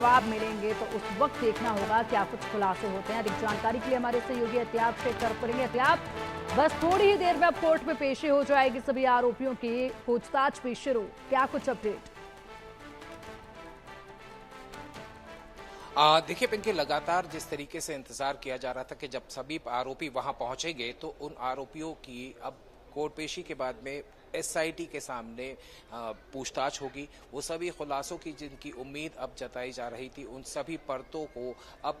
जवाब मिलेंगे तो उस वक्त देखना होगा क्या कुछ खुलासे होते हैं। अधिक जानकारी के लिए हमारे सहयोगी एहतियाब से कर पड़ेंगे। एहतियाब, बस थोड़ी ही देर में अब कोर्ट में पेशी हो जाएगी, सभी आरोपियों की पूछताछ भी शुरू, क्या कुछ अपडेट? देखिए पिंकी, लगातार जिस तरीके से इंतजार किया जा रहा था कि जब सभी आरोपी वहां पहुंचेंगे तो उन आरोपियों की अब कोर्ट पेशी के बाद में एसआईटी के सामने पूछताछ होगी। वो सभी खुलासों की जिनकी उम्मीद अब जताई जा रही थी, उन सभी परतों को अब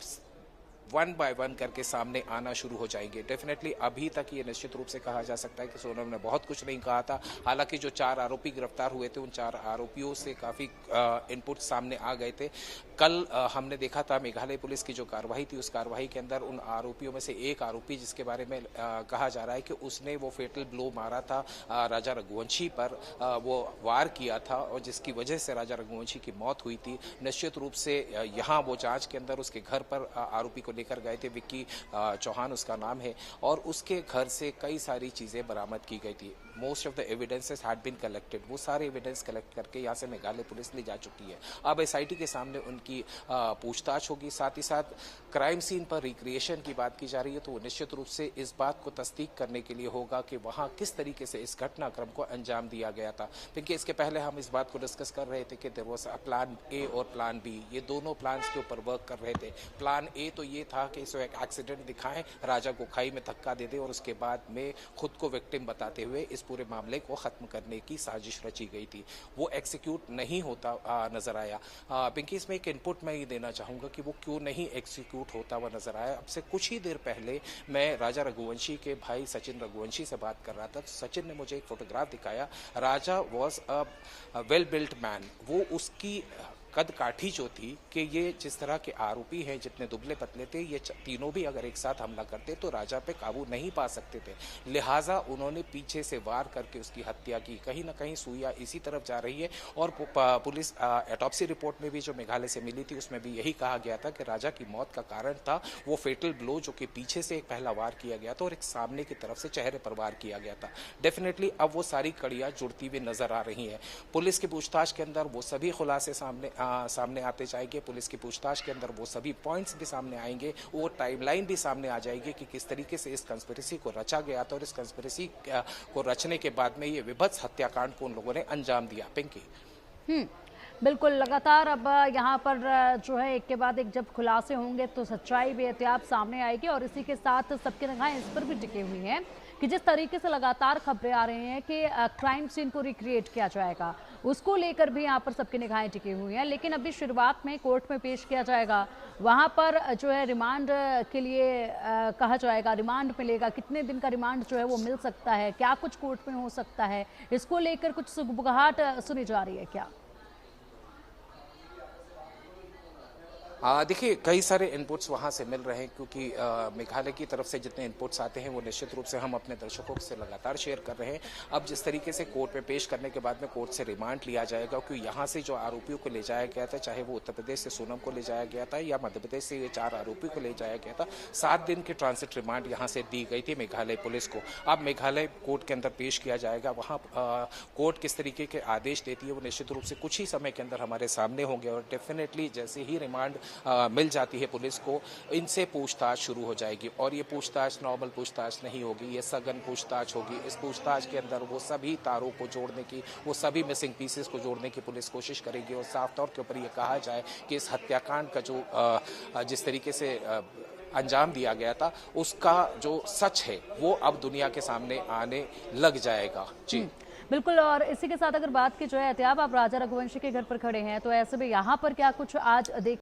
वन बाय वन करके सामने आना शुरू हो जाएंगे। डेफिनेटली अभी तक ये निश्चित रूप से कहा जा सकता है कि सोनम ने बहुत कुछ नहीं कहा था। हालांकि जो 4 आरोपी गिरफ्तार हुए थे, उन 4 आरोपियों से काफ़ी इनपुट सामने आ गए थे। कल हमने देखा था मेघालय पुलिस की जो कार्रवाई थी, उस कार्रवाई के अंदर उन आरोपियों में से एक आरोपी जिसके बारे में कहा जा रहा है कि उसने वो फेटल ब्लो मारा था राजा रघुवंशी पर, वो वार किया था और जिसकी वजह से राजा रघुवंशी की मौत हुई थी। निश्चित रूप से यहाँ वो जांच के अंदर उसके घर पर आरोपी को लेकर गए थे, विक्की चौहान उसका नाम है, और उसके घर से कई सारी चीज़ें बरामद की गई थी। Most of the evidences had been collected. वो सारे एविडेंस कलेक्ट करके यहाँ से मेघालय पुलिस ले जा चुकी है। अब एसआईटी के सामने उनकी पूछताछ होगी। साथ ही साथ क्राइम सीन पर रिक्रिएशन की बात की जा रही है, तो वो निश्चित रूप से इस बात को तस्दीक करने के लिए होगा कि वहाँ किस तरीके से इस घटनाक्रम को अंजाम दिया गया था। क्योंकि इसके पहले हम इस बात को डिस्कस कर रहे थे कि there was a plan A और प्लान बी, ये दोनों प्लान्स के ऊपर वर्क कर रहे थे। प्लान ए तो ये था कि इसे एक एक्सीडेंट दिखाएं, राजा को खाई में धक्का दे दे और उसके बाद में खुद को विक्टिम बताते हुए इस पूरे मामले को खत्म करने की साजिश रची गई थी। वो एक्सिक्यूट नहीं होता नजर आया। पिंकी, इसमें एक इनपुट मैं ये देना चाहूंगा कि वो क्यों नहीं एक्सिक्यूट होता हुआ नजर आया। अब से कुछ ही देर पहले मैं राजा रघुवंशी के भाई सचिन रघुवंशी से बात कर रहा था, तो सचिन ने मुझे एक फोटोग्राफ दिखाया। Raja was a well built man. वो उसकी कद काठी जो थी कि ये जिस तरह के आरोपी हैं, जितने दुबले पतले थे, ये तीनों भी अगर एक साथ हमला करते तो राजा पे काबू नहीं पा सकते थे। लिहाजा उन्होंने पीछे से वार करके उसकी हत्या की। कहीं ना कहीं सुइया इसी तरफ जा रही है। और पुलिस ऑटोप्सी रिपोर्ट में भी जो मेघालय से मिली थी, उसमें भी यही कहा गया था कि राजा की मौत का कारण था वो फेटल ब्लो, जो कि पीछे से एक पहला वार किया गया था और एक सामने की तरफ से चेहरे पर वार किया गया था। डेफिनेटली अब वो सारी कड़ियां जुड़ती हुई नजर आ रही हैं। पुलिस की पूछताछ के अंदर वो सभी खुलासे सामने आते जाएंगे। पुलिस की पूछताछ के अंदर वो सभी पॉइंट्स भी सामने आएंगे, वो टाइमलाइन भी सामने आ जाएगी कि किस तरीके से इस कंस्पिरेसी को रचा गया था और इस कंस्पिरेसी को रचने के बाद में ये विभत्स हत्याकांड को उन लोगों ने अंजाम दिया। पिंकी, बिल्कुल, लगातार अब यहाँ पर जो है एक के बाद एक जब खुलासे होंगे तो सच्चाई बेहतियात सामने आएगी। और इसी के साथ सबकी निगाहें इस पर भी टिकी हुई हैं कि जिस तरीके से लगातार खबरें आ रही हैं कि क्राइम सीन को रिक्रिएट किया जाएगा, उसको लेकर भी यहाँ पर सबकी निगाहें टिकी हुई हैं। लेकिन अभी शुरुआत में कोर्ट में पेश किया जाएगा, वहाँ पर जो है रिमांड के लिए कहा जाएगा, रिमांड मिलेगा, कितने दिन का रिमांड जो है वो मिल सकता है, क्या कुछ कोर्ट में हो सकता है, इसको लेकर कुछ सुगबुगाहट सुनी जा रही है क्या? देखिए, कई सारे इनपुट्स वहाँ से मिल रहे हैं, क्योंकि मेघालय की तरफ से जितने इनपुट्स आते हैं वो निश्चित रूप से हम अपने दर्शकों से लगातार शेयर कर रहे हैं। अब जिस तरीके से कोर्ट में पेश करने के बाद में कोर्ट से रिमांड लिया जाएगा, क्योंकि यहाँ से जो आरोपियों को ले जाया गया था, चाहे वो उत्तर प्रदेश से सोनम को ले जाया गया था या मध्य प्रदेश से ये 4 आरोपियों को ले जाया गया था, 7 दिन की ट्रांसिट रिमांड यहाँ से दी गई थी मेघालय पुलिस को। अब मेघालय कोर्ट के अंदर पेश किया जाएगा। वहाँ कोर्ट किस तरीके के आदेश देती है वो निश्चित रूप से कुछ ही समय के अंदर हमारे सामने होंगे। और डेफिनेटली जैसे ही रिमांड मिल जाती है पुलिस को, इनसे पूछताछ शुरू हो जाएगी। और ये पूछताछ नॉर्मल पूछताछ नहीं होगी, ये सघन पूछताछ होगी। इस पूछताछ के अंदर वो सभी तारों को जोड़ने की, वो सभी मिसिंग पीसेस को जोड़ने की पुलिस कोशिश करेगी। और साफ तौर के ऊपर ये कहा जाए कि इस हत्याकांड का जो जिस तरीके से अंजाम दिया गया था, उसका जो सच है वो अब दुनिया के सामने आने लग जाएगा। जी बिल्कुल। और इसी के साथ अगर बात की जाए एहतियाब, आप राजा रघुवंशी के घर पर खड़े हैं, तो ऐसे में यहाँ पर क्या कुछ आज देख